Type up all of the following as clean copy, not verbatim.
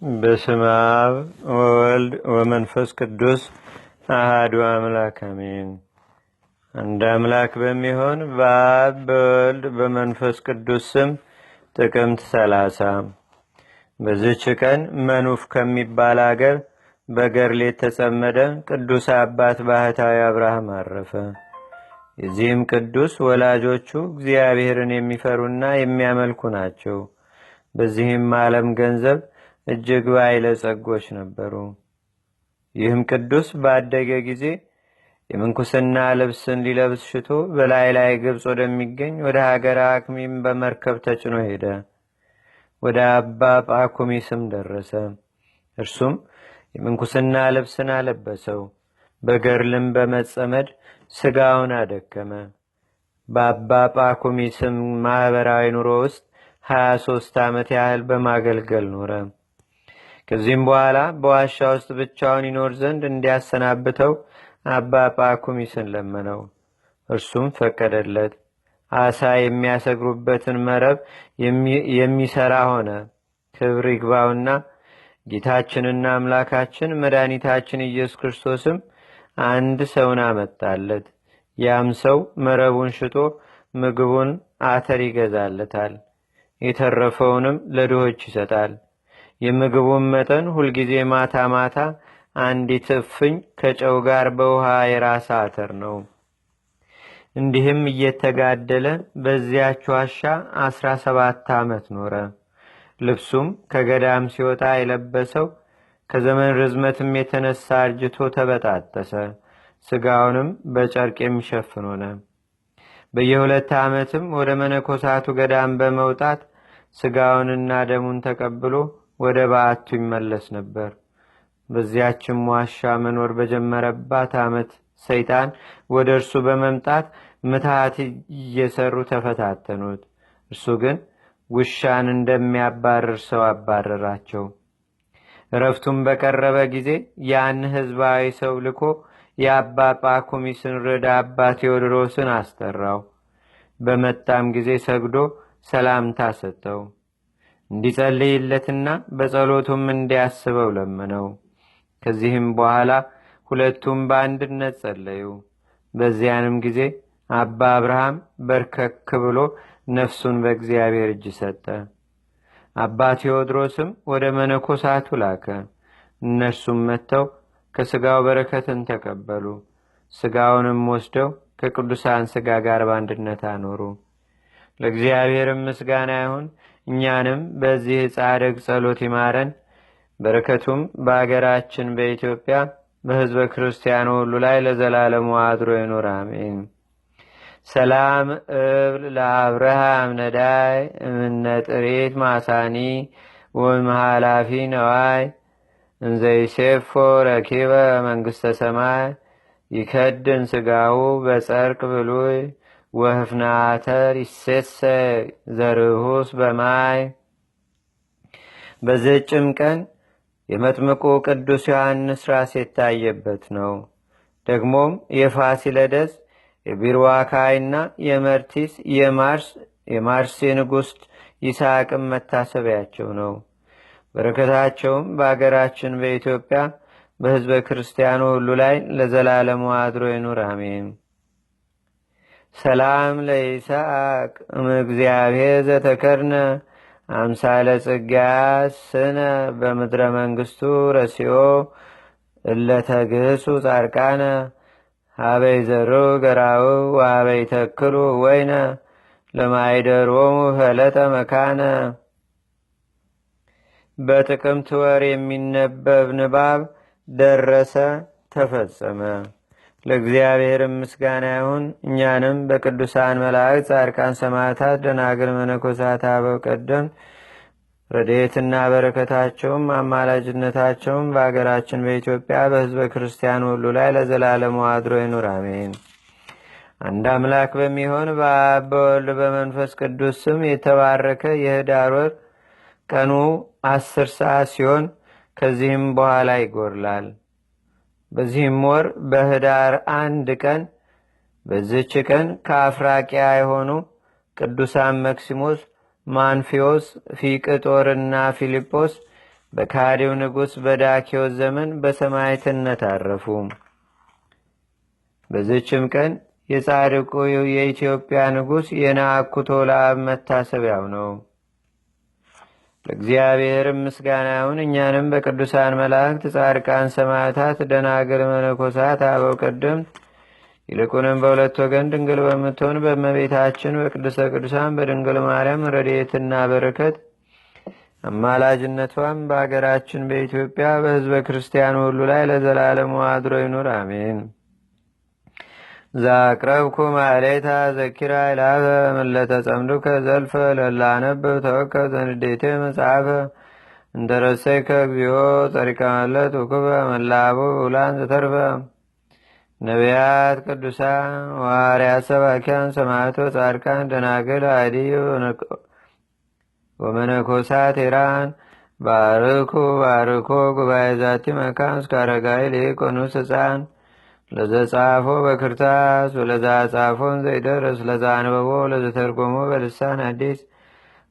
በስመ አብ ወወልድ ወመንፈስ ቅዱስ አሐዱ አምላክ አሜን። አንድ አምላክ በሚሆን በአብ በወልድ በመንፈስ ቅዱስ ስም ጥቅምት 30 በዚህች ቀን መኑፍ ከሚባል አገር በገድል የተጸመደ ቅዱስ አባት ባህታዊ አብርሃም አረፈ። የዚህም ቅዱስ ወላጆቹ እግዚአብሔርን የሚፈሩና የሚያመልኩ ናቸው። በዚህም ዓለም ገንዘብ እጅግ ባለጸጎች ነበሩ። ይህም ቅዱስ ባደገ ጊዜ የምንኩስና ልብስን ሊለብስ ሽቶ በላይ ግብጽ ወደሚገኝ ወደ ሀገረ አክሚም በመርከብ ተጭኖ ሄደ። ወደ አባ ጳኩሚስም ደረሰ። እርሱም የምንኩስና ልብስን አለበሰው። በገድልም በመጸመድ ስጋውን አደከመ። በአባ ጳኩሚስም ማህበራዊ ኑሮ ውስጥ 23 ዓመት ያህል በማገልገል ኖረ። ከዚህም በኋላ በዋሻ ውስጥ ብቻውን ይኖር ዘንድ እንዲያሰናብተው አባ ጳኩሚስን ለመነው። እርሱም ፈቀደለት። አሳ የሚያሰግሩበትን መረብ የሚሰራ ሆነ። ክብር ይግባውና ጌታችንና አምላካችን መድኃኒታችን ኢየሱስ ክርስቶስም አንድ ሰውን አመጣለት። ያም ሰው መረቡን ሽጦ ምግቡን አተር ይገዛለታል፣ የተረፈውንም ለድሆች ይሰጣል። የምግቡን መጠን ሁልጊዜ ማታ ማታ አንዲት እፍኝ ከጨው ጋር በውሃ የራሰ አተር ነው። እንዲህም እየተጋደለ በዚያች ዋሻ 17 ዓመት ኖረ። ልብሱም ከገዳም ሲወጣ የለበሰው ከዘመን ርዝመትም የተነሳ አርጅቶ ተበጣጠሰ። ስጋውንም በጨርቅ የሚሸፍን ሆነ። በየ2 ዓመትም ወደ መነኮሳቱ ገዳም በመውጣት ስጋውንና ደሙን ተቀብሎ ወደ በዓቱ ይመለስ ነበር። በዚያችም ዋሻ መኖር በጀመረባት ዓመት ሰይጣን ወደ እርሱ በመምጣት ምትሃት እየሰሩ ተፈታተኑት። እርሱ ግን ውሻን እንደሚያባርር ሰው አባረራቸው። እረፍቱም በቀረበ ጊዜ ያን ሕዝባዊ ሰው ልኮ የአባ ጳኩሚስን ርዳ አባ ቴዎድሮስን አስጠራው። በመጣም ጊዜ ሰግዶ ሰላምታ ሰጠው። እንዲጸልይለትና በጸሎቱም እንዲያስበው ለመነው። ከዚህም በኋላ ሁለቱም በአንድነት ጸለዩ። በዚያንም ጊዜ አባ አብርሃም በርከክ ብሎ ነፍሱን በእግዚአብሔር እጅ ሰጠ። አባ ቴዎድሮስም ወደ መነኮሳቱ ላከ። እነርሱም መጥተው ከስጋው በረከትን ተቀበሉ። ስጋውንም ወስደው ከቅዱሳን ስጋ ጋር በአንድነት አኖሩ። ለእግዚአብሔርም ምስጋና ይሁን። እኛንም በዚህ ጻድቅ ጸሎት ይማረን። በረከቱም በአገራችን በኢትዮጵያ በሕዝበ ክርስቲያኑ ሁሉ ላይ ለዘላለሙ አድሮ ይኑር፣ አሜን። ሰላም እብል ለአብርሃም ነዳይ እምነጥሬት ማሳኒ ወመሃላፊ ነዋይ እንዘይሴፎ ረኪበ መንግሥተ ሰማይ ይከድን ስጋሁ በጸርቅ ብሉይ ወህፍናተር ይሴሰ ዘርሁስ በማይ። በዚህችም ቀን የመጥምቁ ቅዱስ ዮሐንስ ራስ የታየበት ነው። ደግሞም የፋሲለደስ የቢርዋካይና የመርቲስ የማርስ ንጉሥ ይስሐቅም መታሰቢያቸው ነው። በረከታቸውም በአገራችን በኢትዮጵያ በሕዝበ ክርስቲያኑ ሁሉ ላይ ለዘላለሙ አድሮ ይኑር፣ አሜን። ሰላም ለይስሐቅ እምእግዚአብሔር ዘተከርነ አምሳለ ጽጋያት ስነ በምድረ መንግሥቱ ረሲዮ እለተግህሱ ጻድቃነ ሀበይ ዘሩ ገራው ወሀበይ ተክሉ ወይነ ለማይደሮሙ ፈለጠ መካነ። በጥቅምት ወር የሚነበብ ንባብ ደረሰ፣ ተፈጸመ። ለእግዚአብሔር ምስጋና ይሁን። እኛንም በቅዱሳን መላእክት፣ ጻድቃን፣ ሰማዕታት፣ ደናግል፣ መነኮሳት፣ አበው ቀደም ረድኤትና በረከታቸውም አማላጅነታቸውም በአገራችን በኢትዮጵያ በሕዝበ ክርስቲያኑ ሁሉ ላይ ለዘላለሙ አድሮ ይኑር፣ አሜን። አንድ አምላክ በሚሆን በአብ በወልድ በመንፈስ ቅዱስ ስም የተባረከ የኅዳር ወር ቀኑ 10 ሰዓት ሲሆን ከዚህም በኋላ ይጎርላል። በዚህም ወር በኅዳር 1 ቀን በዚህች ቀን ከአፍራቂያ የሆኑ ቅዱሳን መክሲሞስ፣ ማንፊዮስ፣ ፊቅጦርና ፊልጶስ በካዲው ንጉሥ በዳኪዎስ ዘመን በሰማዕትነት አረፉ። በዚችም ቀን የጻድቁ የኢትዮጵያ ንጉሥ የናኩቶ ለአብ መታሰቢያው ነው። ለእግዚአብሔር ምስጋና ይሁን። እኛንም በቅዱሳን መላእክት፣ ጻድቃን፣ ሰማዕታት፣ ደናግል፣ መነኮሳት፣ አበው ቀደምት ይልቁንም በሁለት ወገን ድንግል በምትሆን በእመቤታችን በቅድስተ ቅዱሳን በድንግል ማርያም ረድኤትና በረከት አማላጅነቷም በአገራችን በኢትዮጵያ በሕዝበ ክርስቲያኑ ሁሉ ላይ ለዘላለሙ አድሮ ይኑር፣ አሜን። ዛቅረብኩ ማሌታ ዘኪራ ይላፈ ምለተ ጸምዱከ ዘልፈ ለላነብብ ተወከብ ዘንዴቴ መጽሐፈ እንተረሰይከ እግዚኦ ጸሪቀ መለት ውክበ መላቡ ውላን ዘተርፈ ነቢያት፣ ቅዱሳን፣ ሐዋርያት፣ ሰባኪያን፣ ሰማዕቶ፣ ጻድቃን፣ ደናግል፣ አዲ ወመነኮሳት ሄራን ባርኩ ባርኮ ጉባኤ ዛቲ መካን እስከ አረጋዊ ሊቆኑስ ሕፃን ለዘጻፎ በክርታስ ወለዛ ጻፎን ዘይደረስ ለዛ አንበቦ ለዘተርጎሞ በልሳን አዲስ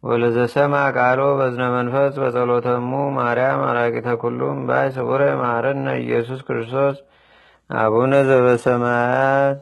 ወለዘሰማ ቃሎ በዝነ መንፈስ በጸሎተሙ ማርያም አራቂተ ኩሉም ባይ ስቡረ ማረነ ኢየሱስ ክርስቶስ አቡነ ዘበሰማያት